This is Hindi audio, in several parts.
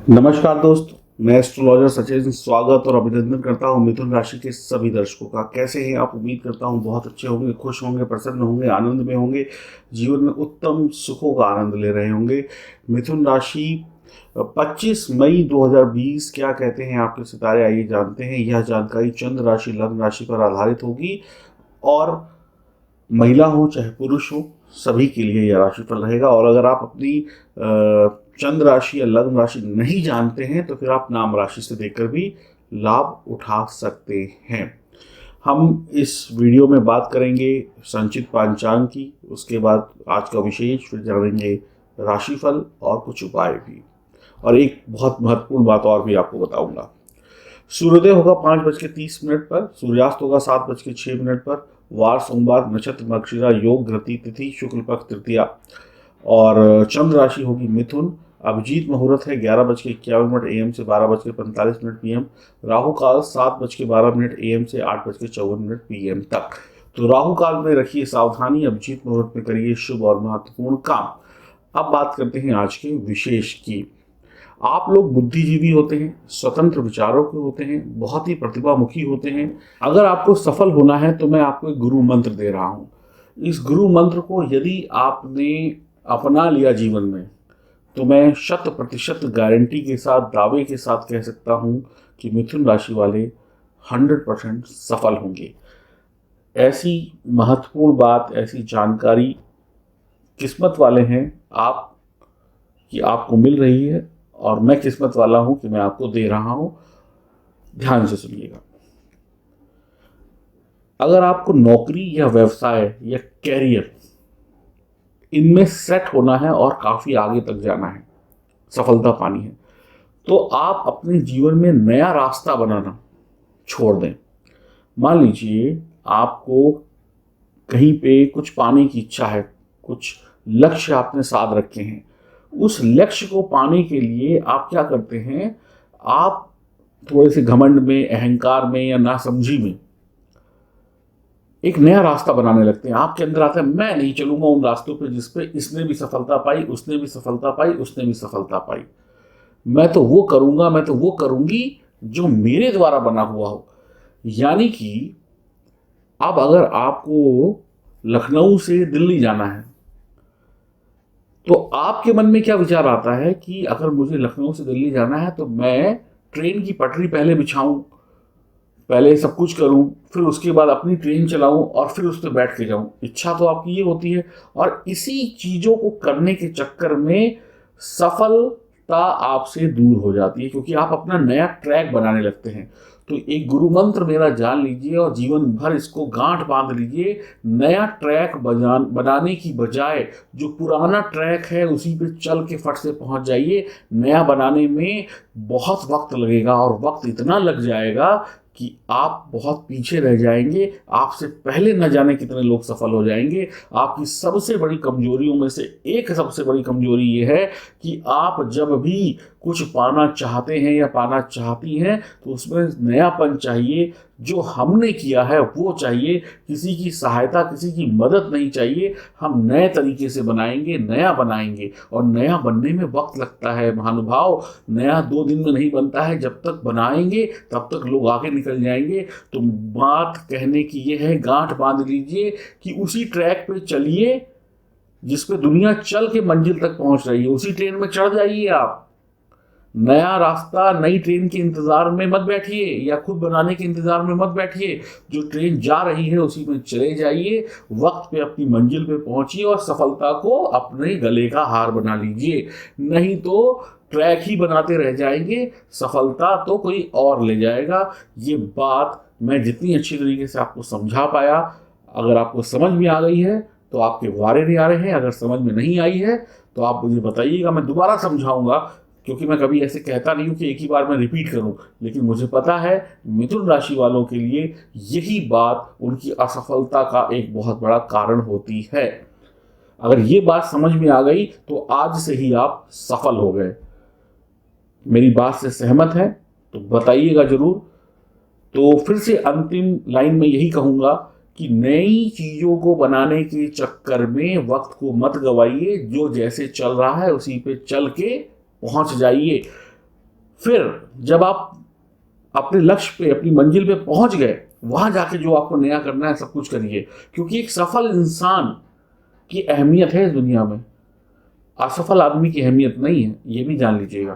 नमस्कार दोस्त, मैं एस्ट्रोलॉजर सचिन स्वागत और अभिनंदन करता हूं मिथुन राशि के सभी दर्शकों का। कैसे हैं आप? उम्मीद करता हूं बहुत अच्छे होंगे, खुश होंगे, प्रसन्न होंगे, आनंद में होंगे, जीवन में उत्तम सुखों का आनंद ले रहे होंगे। मिथुन राशि 25 मई 2020 क्या कहते हैं आपके सितारे, आइए जानते हैं। यह जानकारी चंद्र राशि लग्न राशि पर आधारित होगी और महिला हो चाहे पुरुष हो, सभी के लिए यह राशिफल रहेगा। और अगर आप अपनी चंद्र राशि या लग्न राशि नहीं जानते हैं तो फिर आप नाम राशि से देखकर भी लाभ उठा सकते हैं। हम इस वीडियो में बात करेंगे संचित पांचांग की, उसके बाद आज का विशेष, फिर जानेंगे राशिफल और कुछ उपाय भी। और एक बहुत महत्वपूर्ण बात और भी आपको बताऊंगा। सूर्योदय होगा 5:30 पर, सूर्यास्त होगा 7:06 पर। वार सोमवार, नक्षत्र मृगशिरा, योग घृति, तिथि शुक्ल पक्ष तृतीया। और चंद्र राशि होगी मिथुन। अभिजीत मुहूर्त है 11:51 AM से 12:45 PM। राहु काल 7:12 AM से 8:54 PM तक। तो राहु काल में रखिए सावधानी, अभिजीत मुहूर्त में करिए शुभ और महत्वपूर्ण काम। अब बात करते हैं आज के विशेष की। आप लोग बुद्धिजीवी होते हैं, स्वतंत्र विचारों के होते हैं, बहुत ही प्रतिभामुखी होते हैं। अगर आपको सफल होना है तो मैं आपको एक गुरु मंत्र दे रहा हूं। इस गुरु मंत्र को यदि आपने अपना लिया जीवन में तो मैं 100% गारंटी के साथ, दावे के साथ कह सकता हूं कि मिथुन राशि वाले 100% सफल होंगे। ऐसी महत्वपूर्ण बात, ऐसी जानकारी किस्मत वाले हैं आप कि आपको मिल रही है, और मैं किस्मत वाला हूं कि मैं आपको दे रहा हूं। ध्यान से सुनिएगा। अगर आपको नौकरी या व्यवसाय या कैरियर इनमें सेट होना है और काफी आगे तक जाना है, सफलता पानी है, तो आप अपने जीवन में नया रास्ता बनाना छोड़ दें। मान लीजिए आपको कहीं पे कुछ पाने की इच्छा है, कुछ लक्ष्य आपने साध रखे हैं। उस लक्ष्य को पाने के लिए आप क्या करते हैं? आप थोड़े से घमंड में, अहंकार में या नासमझी में एक नया रास्ता बनाने लगते हैं। आपके अंदर आता है, मैं नहीं चलूंगा उन रास्तों पे जिस पे इसने भी सफलता पाई, उसने भी सफलता पाई, उसने भी सफलता पाई। मैं तो वो करूंगा, मैं तो वो करूंगी जो मेरे द्वारा बना हुआ हो। यानी कि अब अगर आपको लखनऊ से दिल्ली जाना है तो आपके मन में क्या विचार आता है कि अगर मुझे लखनऊ से दिल्ली जाना है तो मैं ट्रेन की पटरी पहले बिछाऊं, पहले सब कुछ करूं, फिर उसके बाद अपनी ट्रेन चलाऊं और फिर उस पर बैठ के जाऊं। इच्छा तो आपकी ये होती है, और इसी चीजों को करने के चक्कर में सफलता आपसे दूर हो जाती है, क्योंकि आप अपना नया ट्रैक बनाने लगते हैं। तो एक गुरु मंत्र मेरा जान लीजिए और जीवन भर इसको गांठ बांध लीजिए। नया ट्रैक बनाने की बजाय जो पुराना ट्रैक है उसी पे चल के फट से पहुंच जाइए। नया बनाने में बहुत वक्त लगेगा, और वक्त इतना लग जाएगा कि आप बहुत पीछे रह जाएंगे। आपसे पहले न जाने कितने लोग सफल हो जाएंगे। आपकी सबसे बड़ी कमजोरियों में से एक सबसे बड़ी कमजोरी ये है कि आप जब भी कुछ पाना चाहते हैं या पाना चाहती हैं तो उसमें नयापन चाहिए। जो हमने किया है वो चाहिए, किसी की सहायता, किसी की मदद नहीं चाहिए। हम नए तरीके से बनाएंगे, नया बनाएंगे, और नया बनने में वक्त लगता है महानुभाव। नया 2 दिन में नहीं बनता है, जब तक बनाएंगे तब तक लोग आगे निकल जाएंगे। तो बात कहने की ये है, गांठ बांध लीजिए कि उसी ट्रैक पे चलिए जिस पे दुनिया चल के मंजिल तक पहुंच रही है। उसी ट्रेन में चढ़ जाइए आप। नया रास्ता, नई ट्रेन के इंतजार में मत बैठिए या खुद बनाने के इंतजार में मत बैठिए। जो ट्रेन जा रही है उसी में चले जाइए, वक्त पे अपनी मंजिल पे पहुंचिए और सफलता को अपने गले का हार बना लीजिए। नहीं तो ट्रैक ही बनाते रह जाएंगे, सफलता तो कोई और ले जाएगा। ये बात मैं जितनी अच्छी तरीके से आपको समझा पाया, अगर आपको समझ में आ गई है तो आपके वारे नहीं आ रहे हैं। अगर समझ में नहीं आई है तो आप मुझे बताइएगा, मैं दोबारा समझाऊंगा, क्योंकि मैं कभी ऐसे कहता नहीं हूं कि एक ही बार मैं रिपीट करूं। लेकिन मुझे पता है मिथुन राशि वालों के लिए यही बात उनकी असफलता का एक बहुत बड़ा कारण होती है। अगर ये बात समझ में आ गई तो आज से ही आप सफल हो गए। मेरी बात से सहमत है तो बताइएगा जरूर। तो फिर से अंतिम लाइन में यही कहूंगा कि नई चीजों को बनाने के चक्कर में वक्त को मत गवाइए। जो जैसे चल रहा है उसी पे चल के पहुंच जाइए। फिर जब आप अपने लक्ष्य पे, अपनी मंजिल पे पहुंच गए, वहां जाके जो आपको नया करना है सब कुछ करिए, क्योंकि एक सफल इंसान की अहमियत है इस दुनिया में, असफल आदमी की अहमियत नहीं है, ये भी जान लीजिएगा।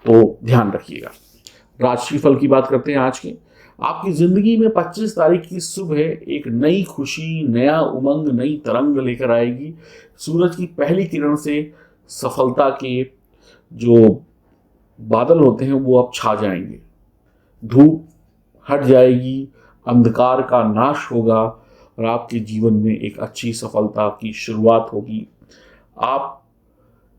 तो ध्यान रखिएगा। राशि फल की बात करते हैं आज की। आपकी जिंदगी में 25 तारीख की सुबह एक नई खुशी, नया उमंग, नई तरंग लेकर आएगी। सूरज की पहली किरण से सफलता के जो बादल होते हैं वो अब छा जाएंगे, धूप हट जाएगी, अंधकार का नाश होगा और आपके जीवन में एक अच्छी सफलता की शुरुआत होगी। आप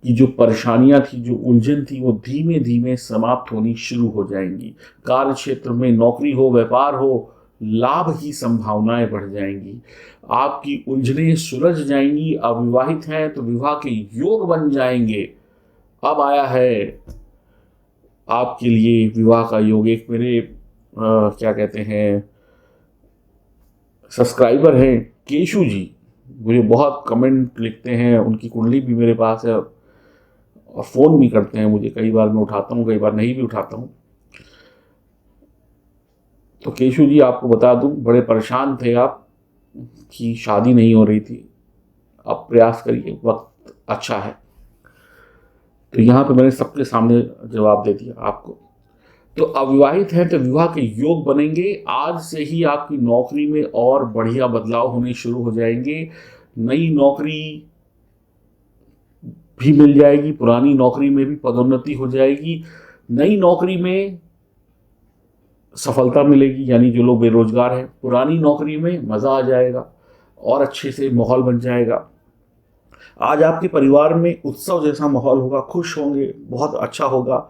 की जो परेशानियां थी, जो उलझन थी, वो धीमे धीमे समाप्त होनी शुरू हो जाएंगी। कार्य क्षेत्र में नौकरी हो, व्यापार हो, लाभ की संभावनाएं बढ़ जाएंगी। आपकी उलझनें सुलझ जाएंगी। अविवाहित हैं तो विवाह के योग बन जाएंगे। अब आया है आपके लिए विवाह का योग। एक मेरे क्या कहते हैं सब्सक्राइबर हैं केशु जी, मुझे बहुत कमेंट लिखते हैं, उनकी कुंडली भी मेरे पास है और फ़ोन भी करते हैं मुझे। कई बार मैं उठाता हूँ, कई बार नहीं भी उठाता हूँ। तो केशु जी, आपको बता दूँ, बड़े परेशान थे आप कि शादी नहीं हो रही थी। अब प्रयास करिए, वक्त अच्छा है। तो यहाँ पे मैंने सबके सामने जवाब दे दिया आपको। तो अविवाहित हैं तो विवाह के योग बनेंगे। आज से ही आपकी नौकरी में और बढ़िया बदलाव होने शुरू हो जाएंगे। नई नौकरी भी मिल जाएगी, पुरानी नौकरी में भी पदोन्नति हो जाएगी। नई नौकरी में सफलता मिलेगी, यानी जो लोग बेरोजगार हैं, पुरानी नौकरी में मज़ा आ जाएगा और अच्छे से माहौल बन जाएगा। आज आपके परिवार में उत्सव जैसा माहौल होगा, खुश होंगे, बहुत अच्छा होगा।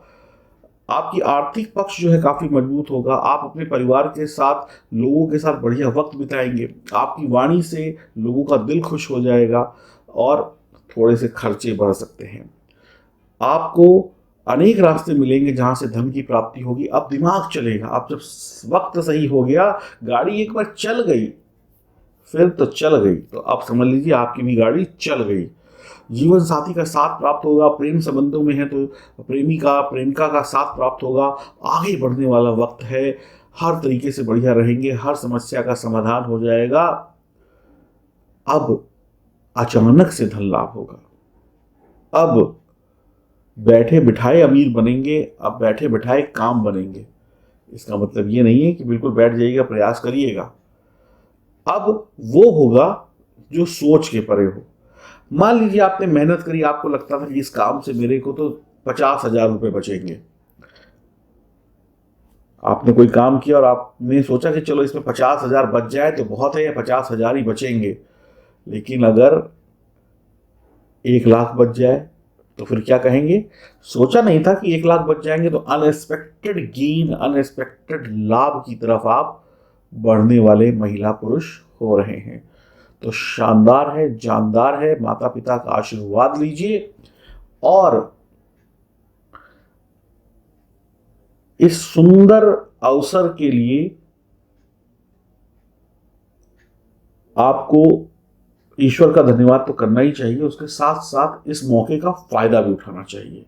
आपकी आर्थिक पक्ष जो है काफ़ी मजबूत होगा। आप अपने परिवार के साथ, लोगों के साथ बढ़िया वक्त बिताएंगे। आपकी वाणी से लोगों का दिल खुश हो जाएगा और थोड़े से खर्चे बढ़ सकते हैं। आपको अनेक रास्ते मिलेंगे जहां से धन की प्राप्ति होगी। अब दिमाग चलेगा। अब जब वक्त सही हो गया, गाड़ी एक बार चल गई फिर तो चल गई। तो आप समझ लीजिए आपकी भी गाड़ी चल गई। जीवन साथी का साथ प्राप्त होगा। प्रेम संबंधों में है तो प्रेमिका प्रेमिका का साथ प्राप्त होगा। आगे बढ़ने वाला वक्त है। हर तरीके से बढ़िया रहेंगे। हर समस्या का समाधान हो जाएगा। अब अचानक से धन लाभ होगा। अब बैठे बिठाए अमीर बनेंगे। अब बैठे बिठाए काम बनेंगे। इसका मतलब ये नहीं है कि बिल्कुल बैठ जाइएगा, प्रयास करिएगा। अब वो होगा जो सोच के परे हो। मान लीजिए आपने मेहनत करी, आपको लगता था कि इस काम से मेरे को तो 50,000 रुपये बचेंगे। आपने कोई काम किया और आपने सोचा कि चलो इसमें 50,000 बच जाए तो बहुत है, या 50,000 ही बचेंगे। लेकिन अगर 1,00,000 बच जाए तो फिर क्या कहेंगे? सोचा नहीं था कि 1,00,000 बच जाएंगे। तो अनएक्सपेक्टेड गेन, अनएक्सपेक्टेड लाभ की तरफ आप बढ़ने वाले महिला पुरुष हो रहे हैं। तो शानदार है, जानदार है। माता पिता का आशीर्वाद लीजिए और इस सुंदर अवसर के लिए आपको ईश्वर का धन्यवाद तो करना ही चाहिए, उसके साथ साथ इस मौके का फायदा भी उठाना चाहिए।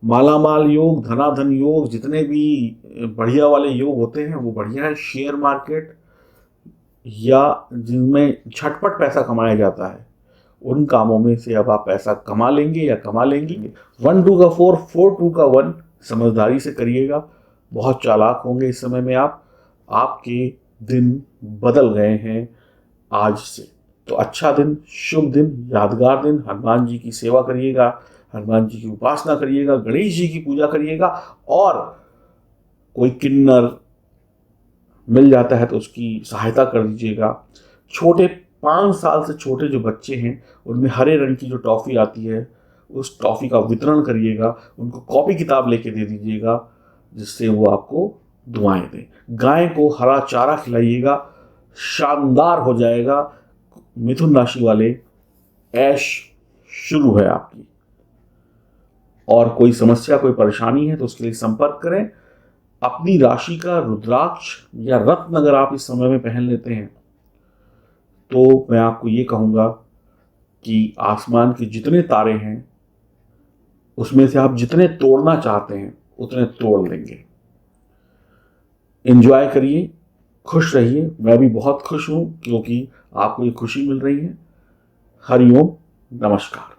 मालामाल योग, धनाधन योग, जितने भी बढ़िया वाले योग होते हैं वो बढ़िया है। शेयर मार्केट या जिनमें झटपट पैसा कमाया जाता है, उन कामों में से अब आप पैसा कमा लेंगे या कमा लेंगे। 1 2 का 4, 4 2 का 1 समझदारी से करिएगा। बहुत चालाक होंगे इस समय में आप। आपके दिन बदल गए हैं आज से। तो अच्छा दिन, शुभ दिन, यादगार दिन। हनुमान जी की सेवा करिएगा, हनुमान जी की उपासना करिएगा, गणेश जी की पूजा करिएगा और कोई किन्नर मिल जाता है तो उसकी सहायता कर दीजिएगा। छोटे 5 साल से छोटे जो बच्चे हैं उनमें हरे रंग की जो टॉफ़ी आती है उस टॉफ़ी का वितरण करिएगा। उनको कॉपी किताब लेके दे दीजिएगा जिससे वो आपको दुआएं दें। गाय को हरा चारा खिलाइएगा, शानदार हो जाएगा। मिथुन राशि वाले, ऐश शुरू है आपकी। और कोई समस्या, कोई परेशानी है तो उसके लिए संपर्क करें। अपनी राशि का रुद्राक्ष या रत्न अगर आप इस समय में पहन लेते हैं तो मैं आपको ये कहूँगा कि आसमान के जितने तारे हैं उसमें से आप जितने तोड़ना चाहते हैं उतने तोड़ लेंगे। एंजॉय करिए, खुश रहिए। मैं भी बहुत खुश हूं क्योंकि आपको ये खुशी मिल रही है। हरिओम, नमस्कार।